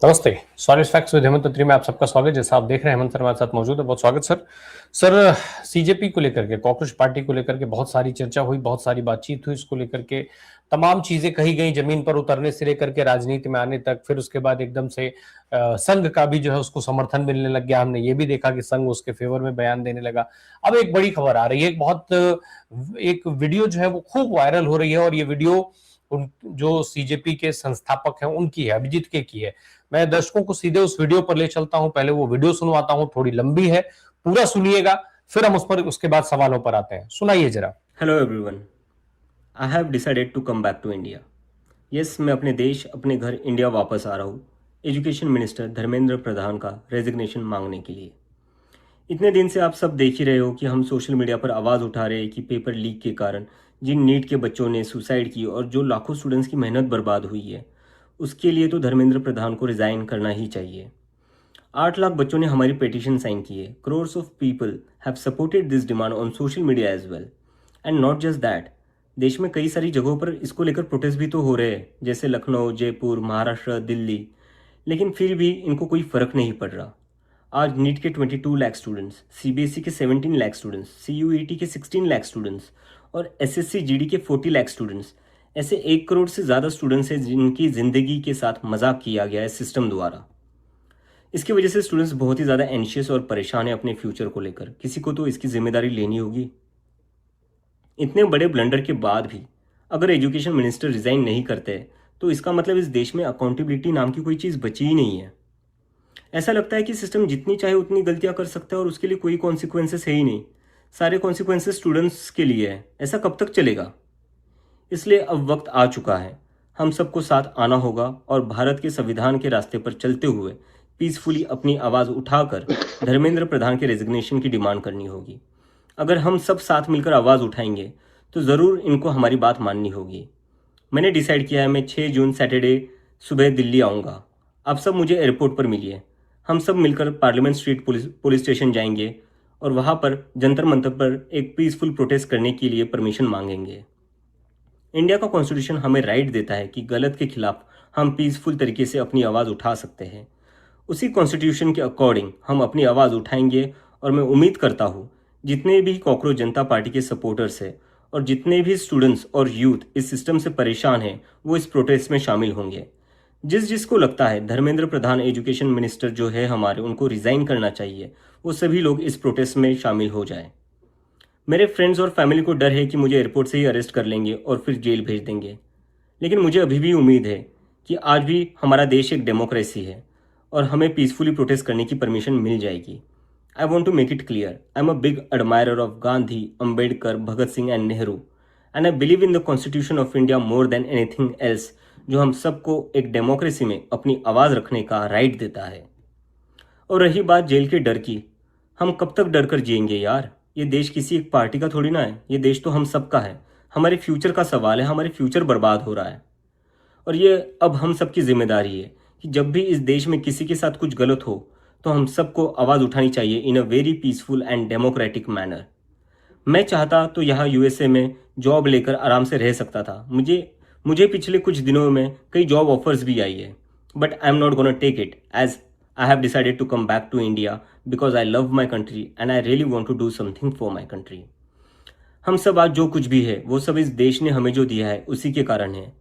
नमस्ते। Solid facts with Hemant तंत्री में आप सबका स्वागत। जैसा आप देख रहे हैं हेमंत सर हमारे साथ मौजूद है। बहुत स्वागत सर। सर, सीजेपी को लेकर के, कॉकरोच पार्टी को लेकर के बहुत सारी चर्चा हुई, बहुत सारी बातचीत हुई। इसको लेकर के तमाम चीजें कही गई, जमीन पर उतरने से लेकर के राजनीति में आने तक। फिर उसके बाद एकदम से संघ का भी जो है उसको समर्थन मिलने लग गया। हमने ये भी देखा कि संघ उसके फेवर में बयान देने लगा। अब एक बड़ी खबर आ रही है, एक वीडियो जो है वो खूब वायरल हो रही है, और ये वीडियो उन जो सीजेपी के संस्थापक हैं उनकी है, अभिजीत के की है। मैं दर्शकों को सीधे उस वीडियो पर ले चलता हूं। पहले वो वीडियो सुनवाता हूं, थोड़ी लंबी है, पूरा सुनिएगा, फिर हम उसके बाद सवालों पर आते हैं। सुनाइए जरा। Hello everyone, I have decided to come back to India. Yes, मैं अपने देश, अपने घर इंडिया वापस आ रहा हूँ एजुकेशन मिनिस्टर धर्मेंद्र प्रधान का रेजिग्नेशन मांगने के लिए। इतने दिन से आप सब देख ही रहे हो कि हम सोशल मीडिया पर आवाज़ उठा रहे हैं कि पेपर लीक के कारण जिन नीट के बच्चों ने सुसाइड की और जो लाखों स्टूडेंट्स की मेहनत बर्बाद हुई है, उसके लिए तो धर्मेंद्र प्रधान को रिज़ाइन करना ही चाहिए। 8 लाख बच्चों ने हमारी पिटीशन साइन की है। Crores of people have supported this demand on social media as well. And not just that, देश में कई सारी जगहों पर इसको लेकर प्रोटेस्ट भी तो हो रहे हैं, जैसे लखनऊ, जयपुर, महाराष्ट्र, दिल्ली। लेकिन फिर भी इनको कोई फ़र्क नहीं पड़ रहा। आज नीट के 22 लाख स्टूडेंट्स, सीबीएसई के 17 लाख स्टूडेंट्स, सीयूईटी के 16 लाख स्टूडेंट्स और एसएससी जीडी के 40 लाख स्टूडेंट्स, ऐसे 1 करोड़ से ज़्यादा स्टूडेंट्स हैं जिनकी ज़िंदगी के साथ मजाक किया गया है सिस्टम द्वारा। इसकी वजह से स्टूडेंट्स बहुत ही ज़्यादा एंशियस और परेशान है अपने फ्यूचर को लेकर। किसी को तो इसकी जिम्मेदारी लेनी होगी। इतने बड़े ब्लंडर के बाद भी अगर एजुकेशन मिनिस्टर रिज़ाइन नहीं करते तो इसका मतलब इस देश में अकाउंटेबिलिटी नाम की कोई चीज़ बची ही नहीं है। ऐसा लगता है कि सिस्टम जितनी चाहे उतनी गलतियां कर सकता है और उसके लिए कोई कॉन्सिक्वेंसेस है ही नहीं। सारे कॉन्सिक्वेंसेस स्टूडेंट्स के लिए है। ऐसा कब तक चलेगा? इसलिए अब वक्त आ चुका है, हम सबको साथ आना होगा और भारत के संविधान के रास्ते पर चलते हुए पीसफुली अपनी आवाज़ उठाकर धर्मेंद्र प्रधान के रेजिग्नेशन की डिमांड करनी होगी। अगर हम सब साथ मिलकर आवाज़ उठाएंगे तो ज़रूर इनको हमारी बात माननी होगी। मैंने डिसाइड किया है, मैं 6 जून सैटरडे सुबह दिल्ली आऊँगा। आप सब मुझे एयरपोर्ट पर मिलिए। हम सब मिलकर पार्लियामेंट स्ट्रीट पुलिस स्टेशन जाएंगे और वहाँ पर जंतर मंतर पर एक पीसफुल प्रोटेस्ट करने के लिए परमिशन मांगेंगे। इंडिया का कॉन्स्टिट्यूशन हमें राइट देता है कि गलत के खिलाफ हम पीसफुल तरीके से अपनी आवाज़ उठा सकते हैं। उसी कॉन्स्टिट्यूशन के अकॉर्डिंग हम अपनी आवाज़ उठाएंगे और मैं उम्मीद करता हूँ जितने भी कॉकरोच जनता पार्टी के सपोर्टर्स हैं और जितने भी स्टूडेंट्स और यूथ इस सिस्टम से परेशान हैं वो इस प्रोटेस्ट में शामिल होंगे। जिसको लगता है धर्मेंद्र प्रधान एजुकेशन मिनिस्टर जो है हमारे, उनको रिज़ाइन करना चाहिए, वो सभी लोग इस प्रोटेस्ट में शामिल हो जाएं। मेरे फ्रेंड्स और फैमिली को डर है कि मुझे एयरपोर्ट से ही अरेस्ट कर लेंगे और फिर जेल भेज देंगे। लेकिन मुझे अभी भी उम्मीद है कि आज भी हमारा देश एक डेमोक्रेसी है और हमें पीसफुली प्रोटेस्ट करने की परमिशन मिल जाएगी। I want to make it clear, I am a big admirer of Gandhi, Ambedkar, Bhagat Singh and Nehru, and I believe in the constitution of India more than anything else, जो हम सबको एक डेमोक्रेसी में अपनी आवाज़ रखने का राइट देता है। और रही बात जेल के डर की, हम कब तक डर कर जिएंगे यार? ये देश किसी एक पार्टी का थोड़ी ना है, ये देश तो हम सबका है। हमारे फ्यूचर का सवाल है, हमारे फ्यूचर बर्बाद हो रहा है और ये अब हम सबकी जिम्मेदारी है कि जब भी इस देश में किसी के साथ कुछ गलत हो तो हम सबको आवाज़ उठानी चाहिए in a very peaceful and democratic manner. मैं चाहता तो यहाँ यूएसए में जॉब लेकर आराम से रह सकता था। मुझे मुझे पिछले कुछ दिनों में कई जॉब ऑफर्स भी आई है, but I am not gonna take it as I have decided to come back to India because I love my country and I really want to do something for my country. हम सब आज जो कुछ भी है वो सब इस देश ने हमें जो दिया है उसी के कारण है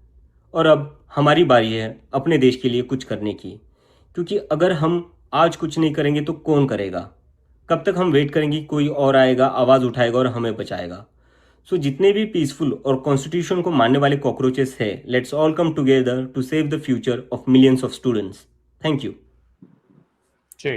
और अब हमारी बारी है अपने देश के लिए कुछ करने की। क्योंकि अगर हम आज कुछ नहीं करेंगे तो कौन करेगा? कब तक हम वेट करेंगे कोई और आएगा, आवाज़ उठाएगा और हमें बचाएगा? सो जितने भी पीसफुल और कॉन्स्टिट्यूशन को मानने वाले कॉकरोचेस है, let's all come together to save the future of millions of students. Thank you ji,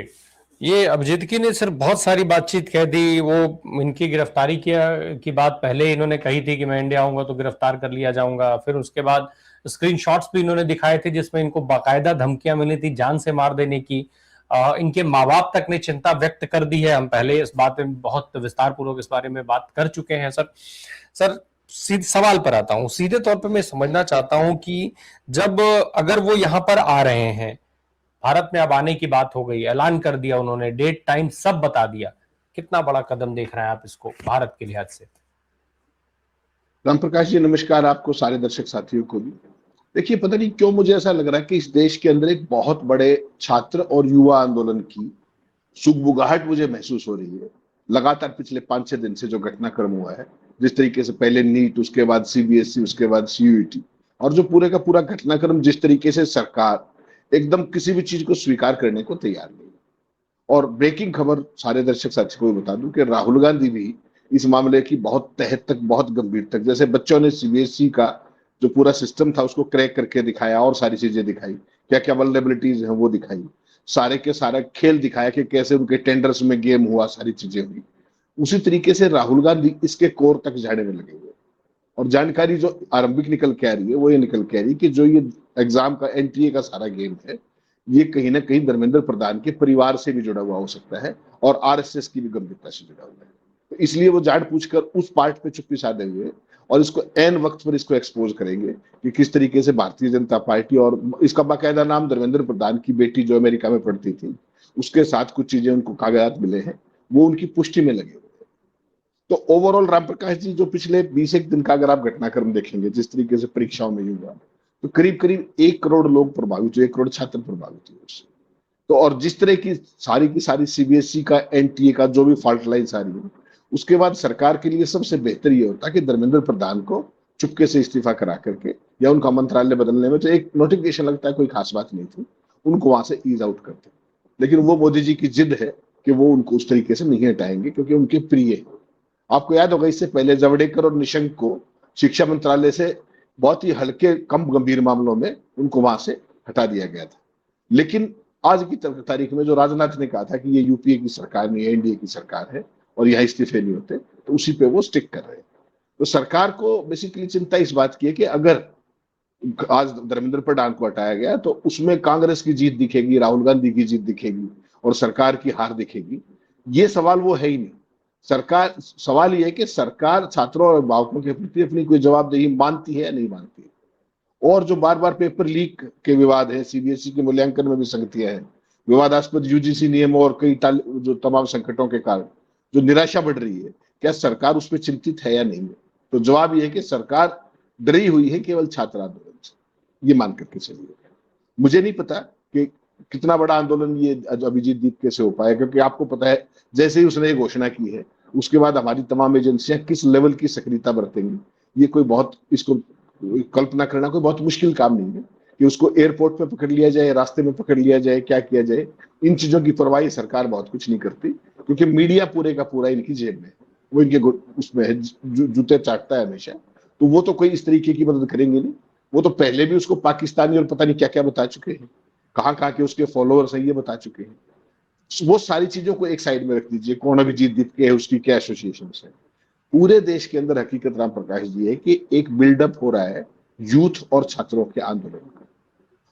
ये अभिजीत की ने सिर्फ बहुत सारी बातचीत कह दी। वो इनकी गिरफ्तारी की बात पहले इन्होंने कही थी कि मैं इंडिया आऊंगा तो गिरफ्तार कर लिया जाऊंगा। फिर उसके बाद स्क्रीनशॉट्स भी इन्होंने दिखाए थे जिसमें इनको बाकायदा धमकियां मिली थी जान से मार देने की। इनके माँ बाप तक ने चिंता व्यक्त कर दी है। हम पहले इस बात में बहुत विस्तार पूर्वक इस बारे में बात कर चुके हैं। सर, सीधे सवाल पर आता हूं। सीधे तौर पे मैं समझना चाहता हूं कि जब अगर वो यहाँ पर आ रहे हैं, भारत में अब आने की बात हो गई, ऐलान कर दिया उन्होंने, डेट टाइम सब बता दिया, कितना बड़ा कदम देख रहे हैं आप इसको भारत के लिहाज से? राम प्रकाश जी नमस्कार, आपको सारे दर्शक साथियों को भी। देखिए, पता नहीं क्यों मुझे ऐसा लग रहा है कि इस देश के अंदर एक बहुत बड़े छात्र और युवा आंदोलन की सुगबुगाहट मुझे महसूस हो रही है। लगातार पिछले 5-6 दिन से जो घटनाक्रम हुआ है, जिस तरीके से पहले नीट, उसके बाद सीबीएसई, उसके बाद सीयूईटी, और जो पूरे का पूरा घटनाक्रम जिस तरीके से सरकार एकदम किसी भी चीज को स्वीकार करने को तैयार नहीं है। और ब्रेकिंग खबर सारे दर्शक साथी को भी बता दूं कि राहुल गांधी भी इस मामले की बहुत तह तक, बहुत गंभीर तक, जैसे बच्चों ने सीबीएसई का जो पूरा सिस्टम था उसको क्रैक करके दिखाया और सारी चीजें दिखाई, क्या क्या वल्नरेबिलिटीज हैं वो दिखाई, सारे के सारा खेल दिखाया कि कैसे उनके टेंडर्स में गेम हुआ, सारी चीजें हुई। उसी तरीके से राहुल गांधी इसके कोर तक जाने में लगे हुए। और जानकारी जो आरंभिक निकल के आ रही है वो ये निकल के आ रही है कि जो ये एग्जाम का एनटीए का सारा गेम है, ये कहीं ना कहीं धर्मेंद्र प्रधान के परिवार से भी जुड़ा हुआ हो सकता है और आरएसएस की भी गंभीरता से जुड़ा हुआ है। तो इसलिए वो जान पूछकर उस पार्ट पे चुप्पी साधे हुए और इसको एन वक्त पर इसको एक्सपोज करेंगे कि किस तरीके से भारतीय जनता पार्टी, और इसका बाकायदा नाम धर्मेंद्र प्रधान की बेटी जो अमेरिका में पढ़ती थी उसके साथ कुछ चीजें उनको कागजात मिले हैं, वो उनकी पुष्टि में लगे हुए हैं। तो ओवरऑल राम प्रकाश जी, जो पिछले 20 दिन का अगर आप घटनाक्रम देखेंगे, जिस तरीके से परीक्षाओं में हुआ, तो करीब करीब 1 करोड़ लोग प्रभावित हुए, 1 करोड़ छात्र प्रभावित हुए उससे। तो और जिस तरह की सारी सीबीएसई का, एनटीए का जो भी फॉल्ट लाइन्स आ रही है, उसके बाद सरकार के लिए सबसे बेहतर ये होता कि धर्मेंद्र प्रधान को चुपके से इस्तीफा करा करके या उनका मंत्रालय बदलने में तो एक नोटिफिकेशन लगता है, कोई खास बात नहीं थी, उनको वहां से ईज आउट करते। लेकिन वो मोदी जी की जिद है कि वो उनको उस तरीके से नहीं हटाएंगे क्योंकि उनके प्रिय है। आपको याद होगा इससे पहले जावड़ेकर और निशंक को शिक्षा मंत्रालय से बहुत ही हल्के, कम गंभीर मामलों में उनको वहां से हटा दिया गया था। लेकिन आज की तारीख में जो राजनाथ ने कहा था कि ये यूपीए की सरकार नहीं है, एनडीए की सरकार है और यहाँ इस्तीफे नहीं होते, तो उसी पे वो स्टिक कर रहे हैं। तो सरकार को बेसिकली चिंता इस बात की है कि अगर आज धर्मेंद्र प्रधान को हटाया गया तो उसमें कांग्रेस की जीत दिखेगी, राहुल गांधी की जीत दिखेगी और सरकार की हार दिखेगी। ये सवाल वो है ही नहीं। सवाल ये है कि सरकार छात्रों और अभिभावकों के प्रति अपनी कोई जवाबदेही मानती है या नहीं मानती है। और जो बार बार पेपर लीक के विवाद है, सीबीएसई के मूल्यांकन में भी संगतियां हैं, विवादास्पद यूजीसी नियमों और कई जो तमाम संकटों के कारण जो निराशा बढ़ रही है, क्या सरकार उस पर चिंतित है या नहीं है? तो जवाब यह है कि सरकार डरी हुई है केवल छात्र आंदोलन से, ये मान करके चलिए। मुझे नहीं पता कि कितना बड़ा आंदोलन ये अभिजीत दीप कैसे हो पाया, क्योंकि आपको पता है जैसे ही उसने ये घोषणा की है उसके बाद हमारी तमाम एजेंसियां किस लेवल की सक्रियता बरतेंगी, ये कोई बहुत, इसको कल्पना करना कोई बहुत मुश्किल काम नहीं है कि उसको एयरपोर्ट पे पकड़ लिया जाए, रास्ते में पकड़ लिया जाए, क्या किया जाए। इन चीजों की परवाह सरकार बहुत कुछ नहीं करती, क्योंकि मीडिया पूरे का पूरा इनकी जेब में है, वो इनके उसमें है, जूते चाटता है हमेशा। तो वो तो कोई इस तरीके की मदद करेंगे नहीं। वो तो पहले भी उसको पाकिस्तानी और पता नहीं क्या क्या बता चुके हैं, कहाँ कहाँ के उसके फॉलोअर्स हैं ये बता चुके हैं। वो सारी चीजों को एक साइड में रख दीजिए, कौन अभिजीत दीप के है, उसकी क्या एसोसिएशन है। पूरे देश के अंदर हकीकत राम प्रकाश जी है कि एक बिल्डअप हो रहा है यूथ और छात्रों के आंदोलन का,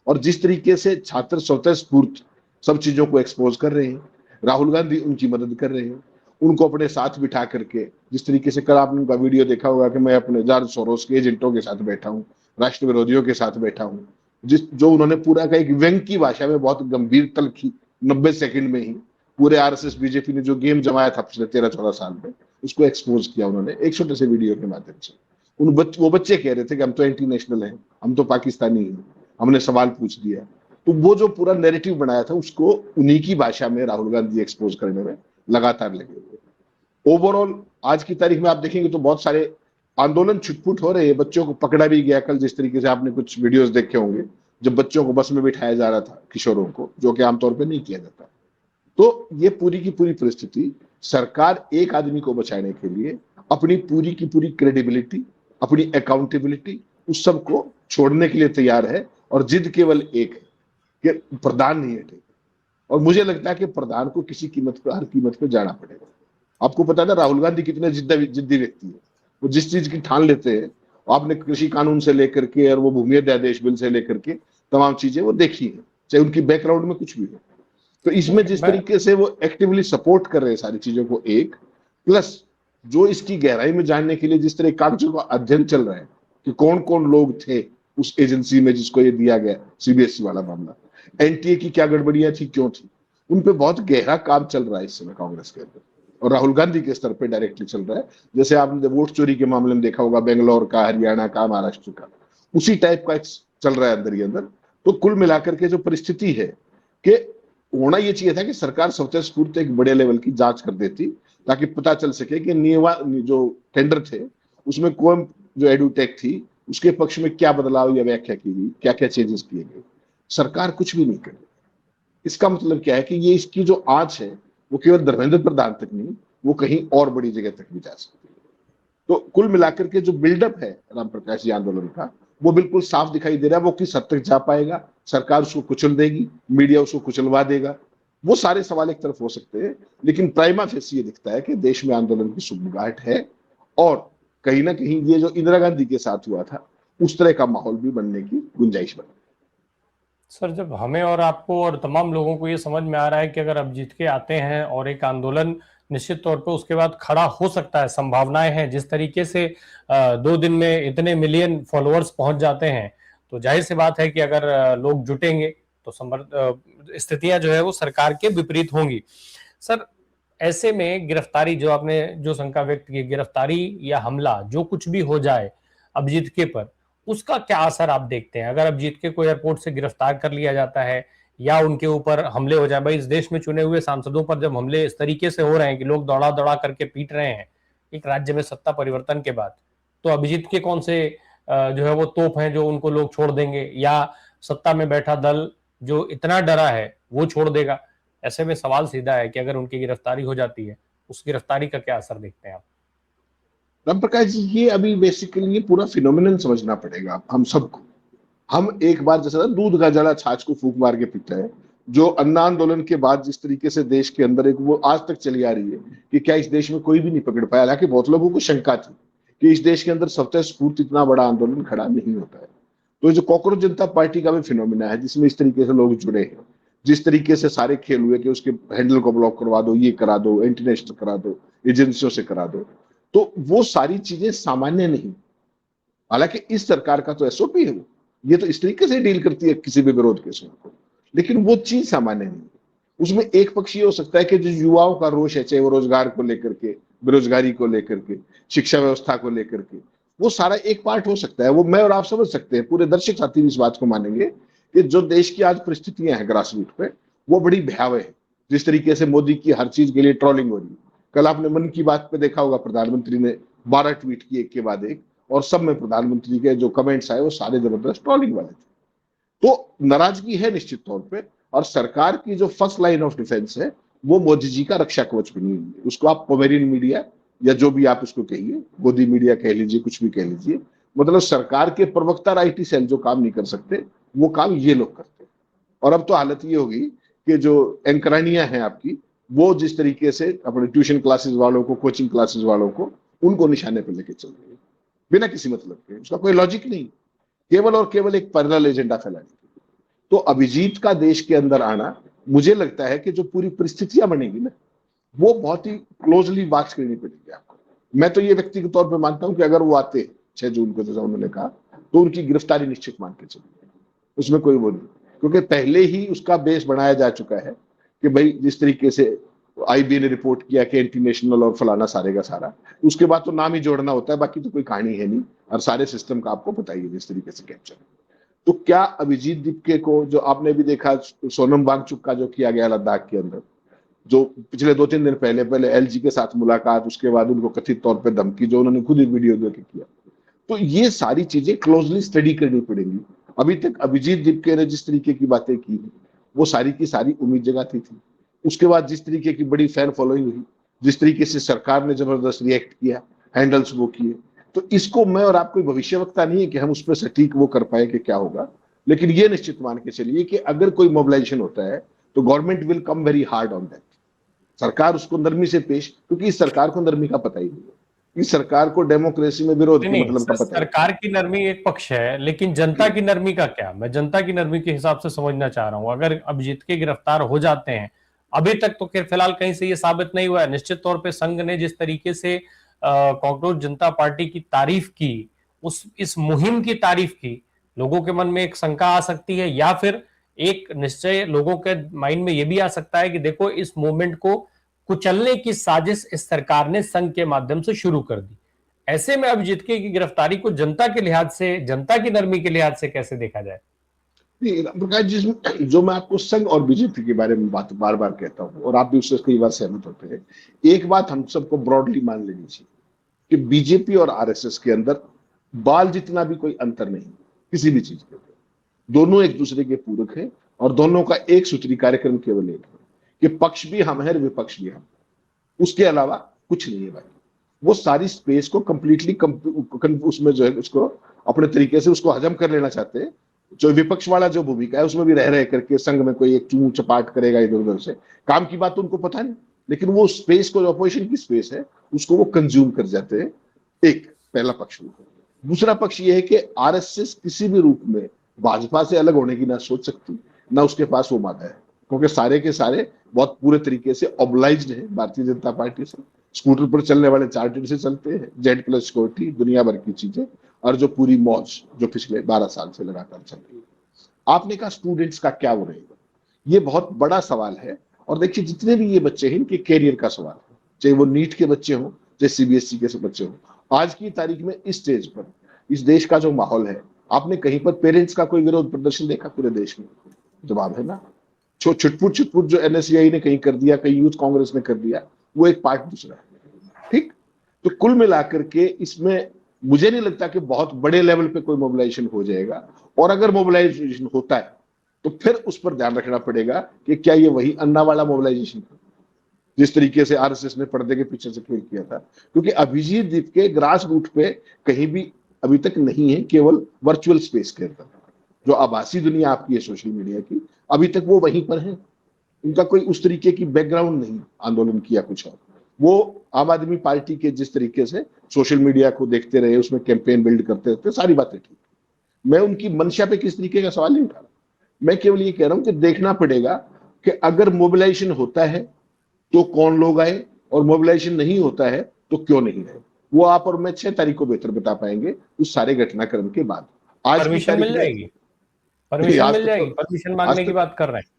और जिस तरीके से छात्र स्वतः स्फूर्त सब चीजों को एक्सपोज कर रहे हैं, राहुल गांधी उनकी मदद कर रहे हैं, उनको अपने साथ बिठा करके, जिस तरीके से कल आपने उनका वीडियो देखा होगा कि मैं अपने जॉर्ज सोरोस के एजेंटों के साथ बैठा हूँ, राष्ट्र विरोधियों के साथ बैठा हूँ, जो उन्होंने पूरा का एक व्यंग की भाषा में बहुत गंभीर तलखी 90 सेकंड में ही पूरे आरएसएस बीजेपी ने जो गेम जमाया था पिछले 13-14 साल में, उसको एक्सपोज किया उन्होंने एक छोटे से वीडियो के माध्यम से। वो बच्चे कह रहे थे कि हम तो एंटी नेशनल हैं, हम तो पाकिस्तानी हैं, हमने सवाल पूछ दिया। तो वो जो पूरा नैरेटिव बनाया था उसको उन्हीं की भाषा में राहुल गांधी एक्सपोज करने में लगातार लगे हुए। ओवरऑल आज की तारीख में आप देखेंगे तो बहुत सारे आंदोलन छुटपुट हो रहे हैं, बच्चों को पकड़ा भी गया कल, जिस तरीके से आपने कुछ वीडियोस देखे होंगे जब बच्चों को बस में बिठाया जा रहा था, किशोरों को, जो कि आमतौर पर नहीं किया जाता। तो ये पूरी की पूरी परिस्थिति, सरकार एक आदमी को बचाने के लिए अपनी पूरी की पूरी क्रेडिबिलिटी, अपनी अकाउंटेबिलिटी, उस सब को छोड़ने के लिए तैयार है, और जिद केवल एक है कि प्रधान नहीं हटेगा। और मुझे लगता है कि प्रधान को किसी कीमत पर, हर कीमत पर जाना पड़ेगा। आपको पता है ना राहुल गांधी कितने जिद्दी व्यक्ति है, वो जिस चीज की ठान लेते हैं, आपने कृषि कानून से लेकर के और वो भूमि अध्यादेश बिल से लेकर के तमाम चीजें वो देखी है, चाहे उनकी बैकग्राउंड में कुछ भी हो। तो इसमें जिस तरीके से वो एक्टिवली सपोर्ट कर रहे हैं सारी चीजों को, एक प्लस जो इसकी गहराई में जानने के लिए जिस तरह कागजों का अध्ययन चल रहा है कि कौन कौन लोग थे उस एजेंसी में जिसको ये दिया गया, सीबीएसई वाला मामला, एनटीए की क्या गड़बड़ियां थी, क्यों थी, उन पे बहुत गहरा काम चल रहा है इस समय कांग्रेस के अंदर, और राहुल गांधी के स्तर पे डायरेक्टली चल रहा है। जैसे आपने वोट चोरी के मामले में देखा होगा, बेंगलोर का, हरियाणा का, महाराष्ट्र का, उसी टाइप का एक चल रहा है अंदर ही अंदर। तो कुल मिलाकर के जो परिस्थिति है कि होना ये चाहिए था कि सरकार स्वतःस्फूर्त एक बड़े लेवल की जांच कर देती, ताकि पता चल सके कि जो टेंडर थे उसमें कौन, जो एडुटेक थी उसके पक्ष में क्या बदलाव या व्याख्या की गई, क्या क्या चेंजेस किए गए। सरकार कुछ भी नहीं कर रही। इसका मतलब क्या है कि ये इसकी जो आंच है वो केवल धर्मेंद्र प्रधान तक नहीं, वो कहीं और बड़ी जगह तक भी जा सकती है। तो कुल मिलाकर के जो बिल्डअप है राम प्रकाश जी आंदोलन का, वो बिल्कुल साफ दिखाई दे रहा है। वो किस हद तक जा पाएगा, सरकार उसको कुचल देगी, मीडिया उसको कुचलवा देगा, वो सारे सवाल एक तरफ हो सकते हैं। लेकिन प्राइमा फेसी ये दिखता है कि देश में आंदोलन की सुगबुगाहट है, और कहीं ना कहीं ये जो इंदिरा गांधी के साथ हुआ था उस तरह का माहौल भी बनने की गुंजाइश बनी। सर, जब हमें और आपको और तमाम लोगों को ये समझ में आ रहा है कि अगर अब जीत के आते हैं और एक आंदोलन निश्चित तौर पे उसके बाद खड़ा हो सकता है, संभावनाएं हैं, जिस तरीके से 2 दिन में इतने मिलियन फॉलोअर्स पहुंच जाते हैं, तो जाहिर सी बात है कि अगर लोग जुटेंगे तो स्थितियां जो है वो सरकार के विपरीत होंगी। सर, ऐसे में गिरफ्तारी, जो आपने जो शंका व्यक्त की, गिरफ्तारी या हमला जो कुछ भी हो जाए अभिजीत के पर, उसका क्या असर आप देखते हैं? अगर अभिजीत के को एयरपोर्ट से गिरफ्तार कर लिया जाता है या उनके ऊपर हमले हो जाए, भाई इस देश में चुने हुए सांसदों पर जब हमले इस तरीके से हो रहे हैं कि लोग दौड़ा दौड़ा करके पीट रहे हैं एक राज्य में सत्ता परिवर्तन के बाद, तो अभिजीत के कौन से जो है वो तोप हैं जो उनको लोग छोड़ देंगे, या सत्ता में बैठा दल जो इतना डरा है वो छोड़ देगा? ऐसे में सवाल सीधा है कि अगर उनकी गिरफ्तारी हो जाती है, उस गिरफ्तारी का क्या असर देखते हैं आप? राम प्रकाश जी, ये अभी बेसिकली ये पूरा फिनोमिनन समझना पड़ेगा हम सबको। हम एक बार जैसे ना दूध का जला छाछ को फूंक मार के पीता है, जो अन्ना आंदोलन के बाद जिस तरीके से देश के अंदर एक वो आज तक चली आ रही है कि क्या इस देश में कोई भी नहीं पकड़ पाया। हालांकि बहुत लोगों को शंका थी कि इस देश के अंदर स्वतःस्फूर्त इतना बड़ा आंदोलन खड़ा नहीं होता है। तो ये जो कॉकरोच जनता पार्टी का भी फिनोमिना है, जिसमें इस तरीके से लोग जुड़े हैं, जिस तरीके से सारे खेल हुए कि उसके हैंडल को ब्लॉक करवा दो, ये करा दो, इंटरनेशनल करा दो, एजेंसियों से करा दो, तो वो सारी चीजें सामान्य नहीं। हालांकि इस सरकार का तो एसओपी है, वो ये तो इस तरीके से डील करती है किसी भी विरोध केस को, लेकिन वो चीज सामान्य नहीं। उसमें एक पक्ष ये हो सकता है कि जो युवाओं का रोष है, चाहे वो रोजगार को लेकर के, बेरोजगारी को लेकर के, शिक्षा व्यवस्था को लेकर के, वो सारा एक पार्ट हो सकता है। वो मैं और आप समझ सकते हैं, पूरे दर्शक साथी इस बात को मानेंगे कि जो देश की आज परिस्थितियां हैं ग्रास रूट पे, वो बड़ी भयावह है। जिस तरीके से मोदी की हर चीज के लिए ट्रोलिंग हो रही है। कल आपने मन की बात पे देखा होगा, प्रधानमंत्री ने 12 ट्वीट किए एक के बाद एक, और सब में प्रधानमंत्री के जो कमेंट्स आए वो सारे जबरदस्त ट्रोलिंग वाले थे। तो नाराजगी है निश्चित तौर पे, और सरकार की जो फर्स्ट लाइन ऑफ डिफेंस है वो मोदी जी का रक्षा कवच बनी हुई है। उसको आप पोमेरियन मीडिया या जो भी आप उसको कहिए, गोदी मीडिया कह लीजिए, कुछ भी कह लीजिए, मतलब सरकार के प्रवक्ता और आईटी सेल जो काम नहीं कर सकते वो काम ये लोग करते हैं। और अब तो हालत ये होगी कि जो एंकरानियां हैं आपकी, वो जिस तरीके से अपने ट्यूशन क्लासेस वालों को, कोचिंग क्लासेस वालों को, उनको निशाने पर लेके चल रही है बिना किसी मतलब के। उसका कोई लॉजिक नहीं, केवल और केवल एक पैरेलल एजेंडा फैलाने के लिए। तो अभिजीत का देश के अंदर आना, मुझे लगता है कि जो पूरी परिस्थितियां बनेगी ना, वो बहुत ही क्लोजली वॉच करनी पड़ेगी आपको। मैं तो ये व्यक्तिगत तौर पर मानता हूं कि अगर वो आते 6 जून को, जैसा उन्होंने कहा, तो उनकी गिरफ्तारी निश्चित मान के चलिए, उसमें कोई वो नहीं। क्योंकि पहले ही उसका बेस बनाया जा चुका है कि भाई जिस तरीके से आईबी ने रिपोर्ट किया कि एंटी नेशनल और फलाना सारे का सारा, उसके बाद तो नाम ही जोड़ना होता है, बाकी तो कोई कहानी है नहीं, और सारे सिस्टम का आपको पता ही है जिस तरीके से कैप्चर। तो क्या अभिजीत दीपके को, जो आपने भी देखा सोनम वांगचुक का जो किया गया लद्दाख के अंदर, जो पिछले 2-3 दिन पहले एलजी के साथ मुलाकात, उसके बाद उनको कथित तौर पर धमकी, जो उन्होंने खुद ही वीडियो देके किया, तो ये सारी चीजें क्लोजली स्टडी करनी पड़ेंगी। अभी तक अभिजीत दीपके ने जिस तरीके की बातें की, वो सारी की सारी उम्मीद जगाती थी। उसके बाद जिस तरीके की बड़ी फैन फॉलोइंग हुई, जिस तरीके से सरकार ने जबरदस्त रिएक्ट किया, हैंडल्स वो किए, तो इसको मैं और आप कोई भविष्यवक्ता नहीं है कि हम उस पर सटीक वो कर पाए कि क्या होगा। लेकिन ये निश्चित मान के चलिए कि अगर कोई मोबिलाइजेशन होता है तो government will come very hard on that. सरकार उसको नरमी से पेश, क्योंकि इस सरकार को नरमी का पता ही नहीं है, इस सरकार को डेमोक्रेसी में विरोध के मतलब का पता है। सरकार की नरमी एक पक्ष है, लेकिन जनता की नरमी का क्या? मैं जनता की नरमी के हिसाब से समझना चाह रहा हूं। अगर अभिजीत के गिरफ्तार हो जाते हैं, अभी तक तो फिलहाल कहीं से ये साबित नहीं हुआ है। निश्चित तौर पे संघ ने जिस तरीके से कॉकरोच जनता पार्टी की तारीफ की, इस मुहिम की तारीफ की, लोगों के मन में एक शंका आ सकती है, या फिर एक निश्चय लोगों के माइंड में यह भी आ सकता है कि देखो, इस मूवमेंट को कुचलने की साजिश इस सरकार ने संघ के माध्यम से शुरू कर दी। ऐसे में अभिजीत की गिरफ्तारी को जनता के लिहाज से, जनता की नरमी के लिहाज से कैसे देखा जाए? नहीं, प्रकाश जी, जो मैं आपको संघ और बीजेपी के बारे में बात बार बार कहता हूँ और आप भी उससे कई बार सहमत होते हैं, एक बात हम सबको ब्रॉडली मान लेनी चाहिए कि बीजेपी और आरएसएस के अंदर बाल जितना भी कोई अंतर नहीं, किसी भी चीज के अंदर दोनों एक दूसरे के पूरक हैं और दोनों का एक सूत्री कार्यक्रम केवल एक है कि पक्ष भी हम है, विपक्ष भी हम, उसके अलावा कुछ नहीं है भाई। वो सारी स्पेस को कंप्लीटली उसमें जो है उसको अपने तरीके से उसको हजम कर लेना चाहते हैं। जो विपक्ष वाला जो भूमिका है उसमें भी रह रहे करके संघ में कोई एक चूं चपाट करेगा इधर उधर से, काम की बात तो उनको पता नहीं, लेकिन वो स्पेस को, जो अपोजिशन की स्पेस है उसको वो कंज्यूम कर जाते हैं। एक पहला पक्ष। दूसरा पक्ष ये है कि आरएसएस किसी भी रूप में भाजपा से अलग होने की ना सोच सकती, ना उसके पास वो मादा है, क्योंकि सारे के सारे बहुत पूरे तरीके से ऑब्लाइज्ड है भारतीय जनता पार्टी से। स्कूटर पर चलने वाले चार्टेड से चलते हैं, जेड प्लस सिक्योरिटी, दुनिया भर की चीजें, और जो पूरी मौज जो पिछले 12 साल से लगातार चल रही है। आपने कहा स्टूडेंट्स का क्या वो रहेगा, ये बहुत बड़ा सवाल है। और देखिए जितने भी ये बच्चे हैं इनके कैरियर का सवाल है, चाहे वो नीट के बच्चे हों, चाहे सीबीएसई के बच्चे हों। आज की तारीख में इस स्टेज पर इस देश का जो माहौल है, आपने कहीं पर पेरेंट्स का कोई विरोध प्रदर्शन देखा पूरे देश में? जवाब है ना, छुटपुट छुटपुट जो एनएसयूआई ने कहीं कर दिया, कहीं यूथ कांग्रेस ने कर दिया, वो एक पार्ट दूसरा है। ठीक, तो कुल मिलाकर के इसमें मुझे नहीं लगता कि बहुत बड़े लेवल पे कोई मोबिलाइजेशन हो जाएगा, और अगर मोबिलाइजेशन होता है तो फिर उस पर ध्यान रखना पड़ेगा कि क्या ये वही अन्ना वाला मोबिलाइजेशन है जिस तरीके से आरएसएस ने पर्दे के पीछे से खेल किया था। क्योंकि अभिजीत दीप के ग्रास रूट पे कहीं भी अभी तक नहीं है, केवल वर्चुअल स्पेस के अंदर जो आभासी दुनिया आपकी है सोशल मीडिया की, अभी तक वो वहीं पर है। उनका कोई उस तरीके की बैकग्राउंड नहीं आंदोलन किया कुछ और। वो आम आदमी पार्टी के जिस तरीके से सोशल मीडिया को देखते रहे, उसमें कैंपेन बिल्ड करते रहते, सारी बातें ठीक। मैं उनकी मंशा पे किस तरीके का सवाल नहीं उठा रहा, मैं केवल ये कह रहा हूं कि देखना पड़ेगा कि अगर मोबिलाइजेशन होता है तो कौन लोग आए, और मोबिलाइजेशन नहीं होता है तो क्यों नहीं आए। वो आप और मैं 6 तारीख को बेहतर बता पाएंगे उस सारे घटनाक्रम के बाद। आज की परमिशन मिल तारीख में जाएगी, परमिशन आज मिल तक जाएगी, तो परमिशन आज मांगने की तक बात कर रहे हैं।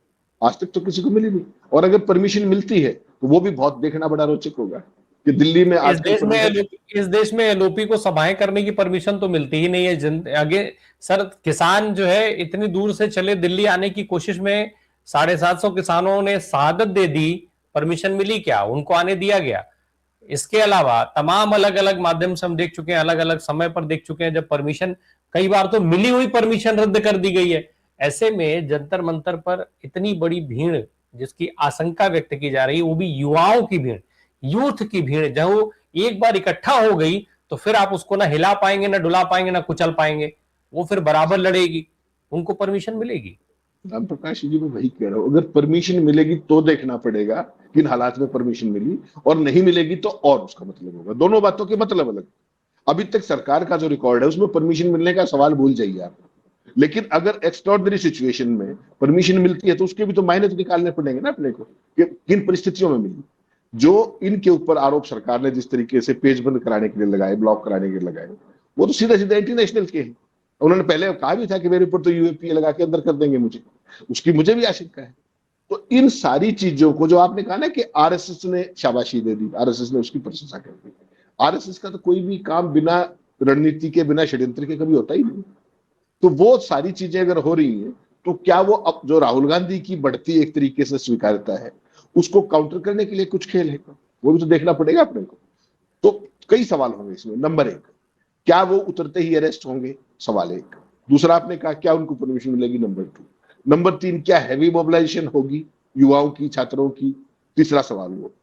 आज तक तो किसी को मिली नहीं, और अगर परमिशन मिलती है तो वो भी बहुत देखना बड़ा रोचक होगा कि दिल्ली में आजकल परमिशन। इस देश में एलओपी को सभाएं करने की परमिशन तो मिलती ही नहीं है। आगे सर, किसान जो है इतनी दूर से चले दिल्ली आने की कोशिश में 750 किसानों ने शहादत दे दी, परमिशन मिली क्या? उनको आने दिया गया? इसके अलावा तमाम अलग अलग माध्यम से हम देख चुके हैं, अलग अलग समय पर देख चुके हैं जब परमिशन, कई बार तो मिली हुई परमिशन रद्द कर दी गई है। ऐसे में जंतर मंतर पर इतनी बड़ी भीड़ जिसकी आशंका व्यक्त की जा रही है, वो भी युवाओं की भीड़, यूथ की भीड़, जब वो एक बार इकट्ठा हो गई तो फिर आप उसको ना हिला पाएंगे, ना डुला पाएंगे, ना कुचल पाएंगे। वो फिर बराबर लड़ेगी, उनको परमिशन मिलेगी। राम प्रकाश जी, मैं वही कह रहा हूं, अगर परमिशन मिलेगी तो देखना पड़ेगा किन हालात में परमिशन मिली, और नहीं मिलेगी तो और उसका मतलब होगा। दोनों बातों के मतलब अलग। अभी तक सरकार का जो रिकॉर्ड है उसमें परमिशन मिलने का सवाल भूल जाइए आप। लेकिन अगर एक्स्ट्रॉर्डनरी सिचुएशन में परमिशन मिलती है तो उसके भी तो मायने तो निकालने पड़ेंगे ना अपने को कि किन परिस्थितियों में मिली। जो इनके ऊपर आरोप सरकार ने जिस तरीके से पेज बंद कराने के लिए लगाए, ब्लॉक कराने के लिए लगाए, वो तो सीधा सीधा इंटरनेशनल के हैं। उन्होंने पहले कहा भी था कि मेरे ऊपर तो यूएपीए लगा के अंदर कर देंगे मुझे, उसकी मुझे भी आशंका है। तो इन सारी चीजों को जो आपने कहा ना कि आरएसएस ने शाबाशी दे दी, आरएसएस ने उसकी प्रशंसा कर दी। आरएसएस का तो कोई भी काम बिना रणनीति के, बिना षड्यंत्र के कभी होता ही नहीं। तो वो सारी चीजें अगर हो रही हैं तो क्या वो अब जो राहुल गांधी की बढ़ती एक तरीके से स्वीकारता है उसको काउंटर करने के लिए कुछ खेल है? वो भी तो देखना पड़ेगा अपने को। तो कई सवाल होंगे इसमें। नंबर 1, क्या वो उतरते ही अरेस्ट होंगे? सवाल 1। दूसरा, आपने कहा क्या उनको परमिशन मिलेगी? नंबर 2। नंबर 3, क्या हैवी मोबिलाइजेशन होगी युवाओं की, छात्रों की? तीसरा सवाल वो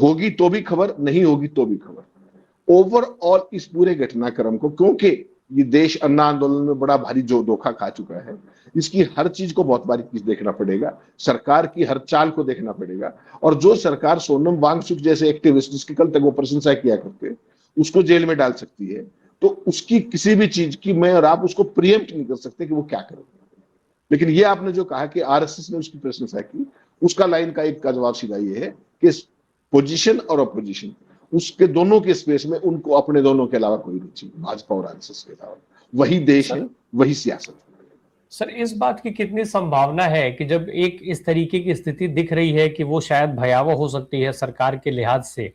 होगी तो भी खबर, नहीं होगी तो भी खबर। ओवरऑल इस पूरे घटनाक्रम को, क्योंकि ये देश अन्ना आंदोलन में बड़ा भारी जो धोखा खा चुका है, इसकी हर चीज को बहुत बारीकी से देखना पड़ेगा, सरकार की हर चाल को देखना पड़ेगा। और जो सरकार सोनम वांगचुक जैसे एक्टिविस्ट जिसकी कल तक वो प्रशंसा किया करते, उसको जेल में डाल सकती है, तो उसकी किसी भी चीज की मैं और आप उसको प्रिएम्प्ट नहीं कर सकते कि वो क्या करेगा। लेकिन ये आपने जो कहा कि आरएसएस ने उसकी प्रशंसा की, उसका लाइन का एक का जवाब सीधा ये है कि पोजीशन और अपोजिशन, उसके दोनों के स्पेस में उनको अपने दोनों के अलावा कोई नहीं चाहिए, भाजपा और आरएसएस के अलावा। वही देश है, वही सियासत है। सर, इस बात की कितनी संभावना है कि जब एक इस तरीके की स्थिति दिख रही है कि वो शायद भयावह हो सकती है सरकार के लिहाज से,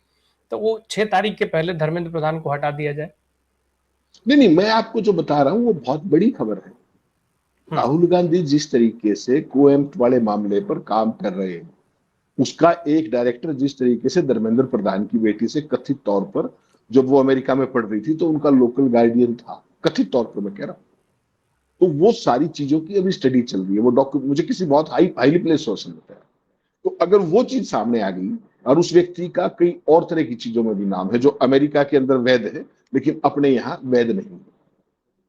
तो वो 6 तारीख के पहले धर्मेंद्र प्रधान को हटा दिया जाए। नहीं नहीं, मैं आपको जो बता रहा हूं वो बहुत बड़ी खबर है। हम्म। राहुल गांधी जिस तरीके से कोएम्प्ट वाले मामले पर काम कर रहे हैं, उसका एक डायरेक्टर जिस तरीके से धर्मेंद्र प्रधान की बेटी से कथित तौर पर, जब वो अमेरिका में पढ़ रही थी तो उनका लोकल गार्डियन था, कथित तौर पर मैं कह रहा हूं, तो वो सारी चीजों की अभी स्टडी चल रही है। वो डॉक्यूमेंट मुझे किसी बहुत हाईली प्लेस सोर्स ने बताया। तो अगर वो चीज सामने आ गई और उस व्यक्ति का कई और तरह की चीजों में भी नाम है जो अमेरिका के अंदर वैध है लेकिन अपने यहां वैध नहीं है,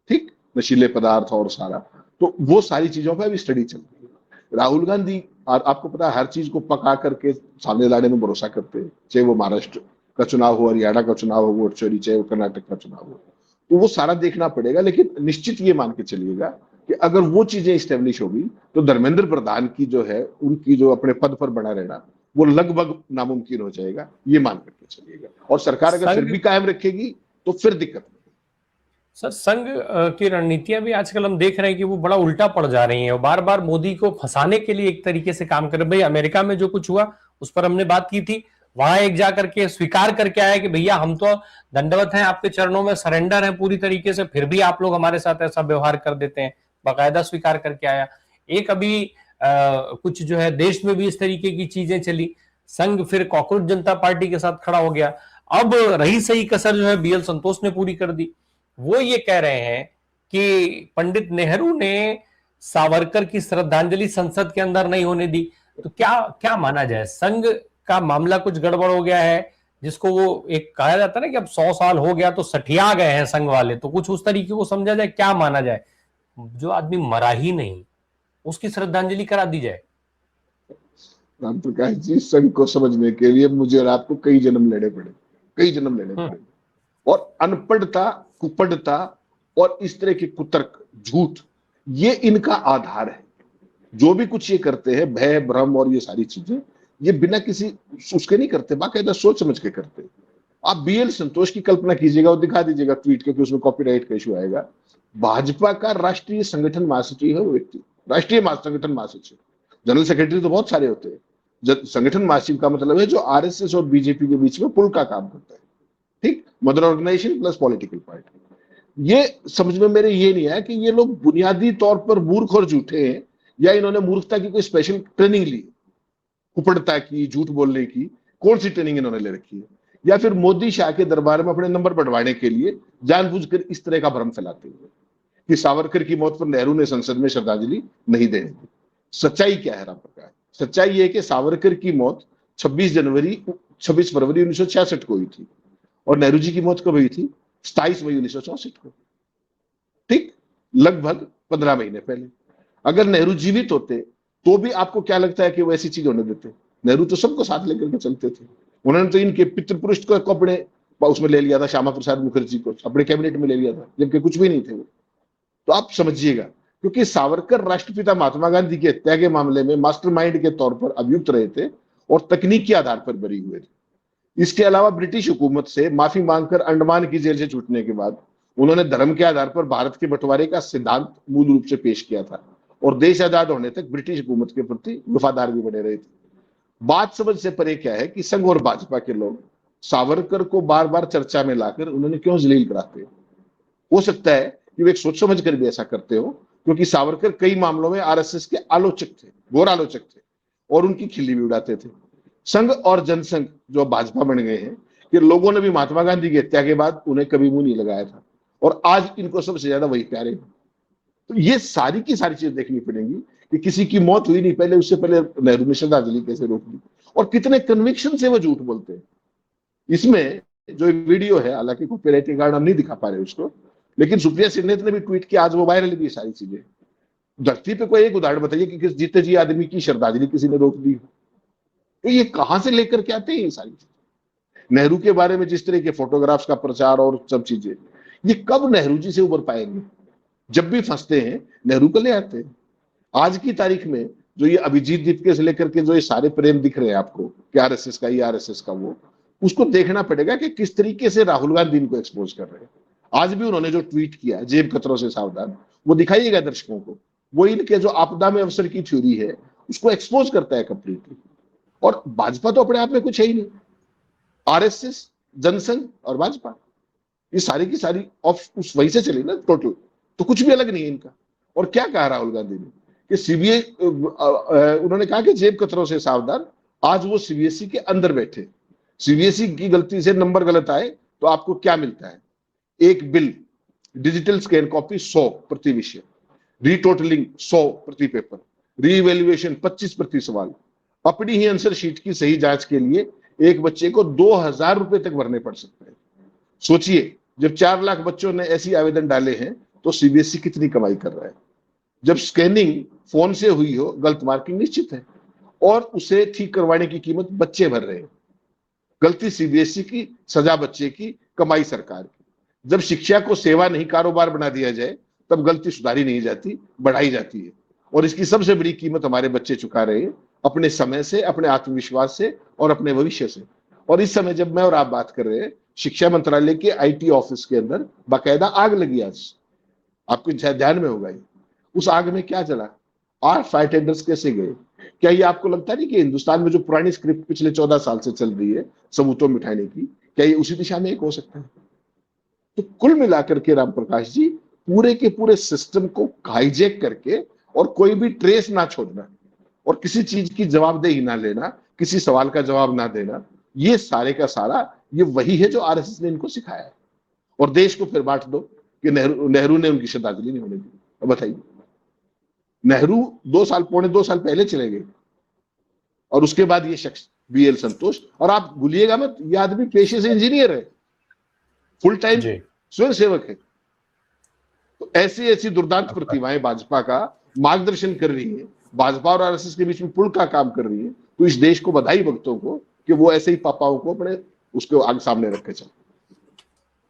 ठीक, नशीले पदार्थ और सारा, तो वो सारी चीजों पर अभी स्टडी चल रही है। राहुल गांधी, और आपको पता है, हर चीज को पका करके सामने लाने में भरोसा करते हैं, चाहे वो महाराष्ट्र का चुनाव हो, हरियाणा का चुनाव हो, वोट चोरी, चाहे वो कर्नाटक का चुनाव हो, तो वो सारा देखना पड़ेगा। लेकिन निश्चित ये मान के चलिएगा कि अगर वो चीजें स्टेब्लिश होगी तो धर्मेंद्र प्रधान की जो है, उनकी जो अपने पद पर बना रहना, वो लगभग नामुमकिन हो जाएगा, ये मान करके चलिएगा। और सरकार अगर फिर संघ भी कायम रखेगी तो फिर दिक्कत नहीं। सर, संघ की रणनीतियां भी आजकल हम देख रहे हैं कि वो बड़ा उल्टा पड़ जा रही हैं और बार बार मोदी को फंसाने के लिए एक तरीके से काम कर रहे हैं। भाई अमेरिका में जो कुछ हुआ उस पर हमने बात की थी, वहां एक जा करके स्वीकार करके आया कि भैया हम तो दंडवत हैं आपके चरणों में, सरेंडर है पूरी तरीके से, फिर भी आप लोग हमारे साथ ऐसा व्यवहार कर देते हैं, बाकायदा स्वीकार करके आया। एक अभी कुछ जो है देश में भी इस तरीके की चीजें चली, संघ फिर कॉकरोच जनता पार्टी के साथ खड़ा हो गया। अब रही सही कसर जो है बीएल संतोष ने पूरी कर दी। वो ये कह रहे हैं कि पंडित नेहरू ने सावरकर की श्रद्धांजलि संसद के अंदर नहीं होने दी। तो क्या क्या माना जाए, संघ का मामला कुछ गड़बड़ हो गया है, जिसको वो एक कहा जाता है ना कि अब 100 साल हो गया तो सठिया गए हैं संघ वाले, तो कुछ उस तरीके को समझा जाए, क्या माना जाए? जो आदमी मरा ही नहीं उसकी श्रद्धांजलि करा दी जाए? राम प्रकाश जी, संघ को समझने के लिए मुझे और आपको कई जन्म लेने पड़े, कई जन्म लेने पड़े। और अनपढ़ता, कुपढ़ता और इस तरह के कुतर्क, झूठ, ये इनका आधार है। जो भी कुछ ये करते हैं, भय भ्रम और ये सारी चीजें, ये बिना किसी उसके नहीं करते, बाकायदा सोच समझ के करते हैं। आप बीएल संतोष की कल्पना कीजिएगा और दिखा दीजिएगा ट्वीट के कि उसमें कॉपीराइट का इशू आएगा। भाजपा का राष्ट्रीय संगठन महासचिव है वो व्यक्ति, राष्ट्रीय संगठन महासचिव। जनरल सेक्रेटरी तो बहुत सारे होते हैं, संगठन महासचिव का मतलब है जो आरएसएस और बीजेपी के बीच में पुल का काम करता है, ठीक, mother organisation plus political party. ये समझ में मेरे ये नहीं आया कि ये लोग बुनियादी तौर पर मूर्ख और झूठे हैं या इन्होंने मूर्खता की कोई स्पेशल ट्रेनिंग ली, कुपड़ता की, झूठ बोलने की कौन सी ट्रेनिंग इन्होंने ले रखी है, या फिर मोदी शाह के दरबार में अपने नंबर बढ़वाने के लिए जानबूझकर इस तरह का भ्रम फैलाते हुए कि सावरकर की मौत पर नेहरू ने संसद में श्रद्धांजलि नहीं देने दी। सच्चाई क्या है राम प्रकाश? सच्चाई ये है कि सावरकर की मौत 26 फरवरी 1966 को हुई थी और नेहरू जी की मौत कब हुई थी? 27 मई 1964 को, ठीक, लगभग 15 महीने पहले। अगर नेहरू जीवित होते तो भी आपको क्या लगता है कि वो ऐसी चीज होने देते? नेहरू तो सबको साथ लेकर के चलते थे। उन्होंने तो इनके पितृपुरुष को अपने उसमें ले लिया था, श्यामा प्रसाद मुखर्जी को अपने कैबिनेट में ले लिया था, जबकि कुछ भी नहीं थे वो। तो आप समझिएगा, क्योंकि सावरकर राष्ट्रपिता महात्मा गांधी की हत्या के मामले में मास्टरमाइंड के तौर पर अभियुक्त रहे थे और तकनीक के आधार पर बरी हुए थे। इसके अलावा ब्रिटिश हुकूमत से माफी मांगकर अंडमान की जेल से छूटने के बाद उन्होंने धर्म के आधार पर भारत के बंटवारे का सिद्धांत मूल रूप से पेश किया था और देश आजाद होने तक ब्रिटिश हुकूमत के प्रति वफादार भी बने रहे थे। बात समझ से परे क्या है कि संघ और भाजपा के लोग सावरकर को बार बार चर्चा में लाकर उन्होंने क्यों जलील कराते? हो सकता है कि वे एक सोच समझ कर भी ऐसा करते हो, क्योंकि सावरकर कई मामलों में आरएसएस के आलोचक थे, घोर आलोचक थे और उनकी खिल्ली भी उड़ाते थे। संघ और जनसंघ जो भाजपा बन गए हैं, कि लोगों ने भी महात्मा गांधी की हत्या के बाद उन्हें कभी मुंह नहीं लगाया था और आज इनको सबसे ज्यादा वही प्यारे हैं। तो ये सारी की सारी चीजें देखनी पड़ेंगी कि किसी की मौत हुई नहीं पहले, उससे पहले नेहरू ने श्रद्धांजलि कैसे रोक दी और कितने कन्विक्शन से वो झूठ बोलते हैं। इसमें जो वीडियो है, हालांकि कॉपीराइट के कारण हम नहीं दिखा पा रहे उसको, लेकिन सुप्रिया सिन्नेत ने भी ट्वीट किया, आज वो वायरल भी सारी चीजें। धरती पे कोई एक उदाहरण बताइए कि किस जीते जी आदमी की श्रद्धांजलि किसी ने रोक दी? तो ये कहां से लेकर के आते हैं ये सारी चीजें? नेहरू के बारे में जिस तरह के फोटोग्राफ्स का प्रचार और सब चीजें, ये कब नेहरू जी से उबर पाएंगे? जब भी फंसते हैं नेहरू को ले आते हैं। आज की तारीख में जो ये अभिजीत दीपके से लेकर के जो ये सारे प्रेम दिख रहे हैं आपको कि आरएसएस का, ये आरएसएस का, वो उसको देखना पड़ेगा कि किस तरीके से राहुल गांधी इनको एक्सपोज कर रहे हैं। आज भी उन्होंने जो ट्वीट किया, जेब कतरों से सावधान, वो दिखाइएगा दर्शकों को। वो इनके जो आपदा में अवसर की थ्योरी है उसको एक्सपोज करता है कंप्लीटली। और भाजपा तो अपने आप में कुछ है ही नहीं। आरएसएस, जनसंघ और भाजपा, ये सारी की सारी ऑफ उस वही से चली ना टोटल, तो कुछ भी अलग नहीं है इनका। और क्या कहा राहुल गांधी ने कि सीबीआई, उन्होंने कहा कि जेब कतरों से सावधान। आज वो सीबीएसई के अंदर बैठे, सीबीएसई की गलती से नंबर गलत आए तो आपको क्या मिलता है? एक बिल, डिजिटल स्कैन कॉपी 100 प्रति विषय, रीटोटलिंग 100 प्रति पेपर, रीइवेल्युएशन 25 प्रति सवाल। अपनी ही आंसर शीट की सही जांच के लिए एक बच्चे को 2,000 रुपए तक भरने पड़ सकते हैं। सोचिए, जब 4 लाख बच्चों ने ऐसी आवेदन डाले हैं तो सीबीएसई कितनी कमाई कर रहा है। जब स्कैनिंग फोन से हुई हो, गलत मार्किंग निश्चित है, और उसे ठीक करवाने की कीमत बच्चे भर रहे हैं। गलती सीबीएसई की, सजा बच्चे की, कमाई सरकार की। जब शिक्षा को सेवा नहीं कारोबार बना दिया जाए तब गलती सुधारी नहीं जाती, बढ़ाई जाती है। और इसकी सबसे बड़ी कीमत हमारे बच्चे चुका रहे हैं, अपने समय से, अपने आत्मविश्वास से और अपने भविष्य से। और इस समय जब मैं और आप बात कर रहे हैं, शिक्षा मंत्रालय के आईटी ऑफिस के अंदर बाकायदा आग लगी आज, आपको ध्यान में होगा। उस आग में क्या जला, 8 फायर टेंडर्स कैसे गए? क्या ये आपको लगता नहीं कि हिंदुस्तान में जो पुरानी स्क्रिप्ट पिछले 14 साल से चल रही है सबूतों मिटाने की, क्या ये उसी दिशा में एक हो सकता है? तो कुल मिलाकर के राम प्रकाश जी, पूरे के पूरे सिस्टम को हाईजैक करके और कोई भी ट्रेस ना छोड़ना और किसी चीज की जवाबदेही ना लेना, किसी सवाल का जवाब ना देना, ये सारे का सारा ये वही है जो आरएसएस ने इनको सिखाया है। और देश को फिर बांट दो कि नेहरू ने उनकी श्रद्धांजलि नहीं होने दी। अब बताइए, नेहरू 2 साल, पौने 2 साल पहले चले गए और उसके बाद ये शख्स बीएल संतोष, और आप भूलिएगा मत, ये आदमी पेशे से इंजीनियर है, फुल टाइम स्वयं सेवक है। तो ऐसी ऐसी दुर्दांत प्रतिभाएं भाजपा का मार्गदर्शन कर रही है, भाजपा और आरएसएस के बीच में पुल का काम कर रही है। तो इस देश को बधाई भक्तों को कि वो ऐसे ही पापाओं को अपने उसके आगे सामने रख के चल।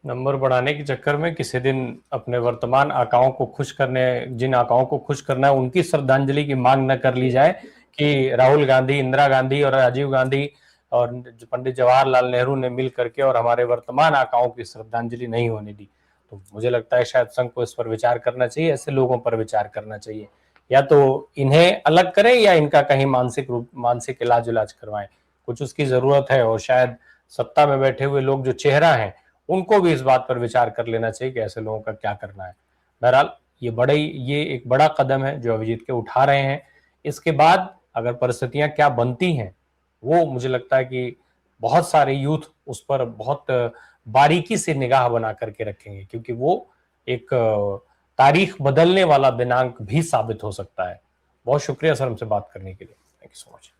नंबर बढ़ाने के चक्कर में किसी दिन अपने वर्तमान आकाओं को खुश करने, जिन आकाओं को खुश करना है, उनकी श्रद्धांजलि की मांग न कर ली जाए कि राहुल गांधी, इंदिरा गांधी और राजीव गांधी और पंडित जवाहरलाल नेहरू ने मिल करके और हमारे वर्तमान आकाओं की श्रद्धांजलि नहीं होने दी। तो मुझे लगता है शायद संघ को इस पर विचार करना चाहिए, ऐसे लोगों पर विचार करना चाहिए। या तो इन्हें अलग करें या इनका कहीं मानसिक इलाज करवाएं, कुछ उसकी जरूरत है। और शायद सत्ता में बैठे हुए लोग जो चेहरा हैं, उनको भी इस बात पर विचार कर लेना चाहिए कि ऐसे लोगों का क्या करना है। बहरहाल ये एक बड़ा कदम है जो अभिजीत के उठा रहे हैं। इसके बाद अगर परिस्थितियां क्या बनती हैं, वो मुझे लगता है कि बहुत सारे यूथ उस पर बहुत बारीकी से निगाह बना करके रखेंगे, क्योंकि वो एक तारीख बदलने वाला दिनांक भी साबित हो सकता है। बहुत शुक्रिया सर हमसे बात करने के लिए। Thank you so much.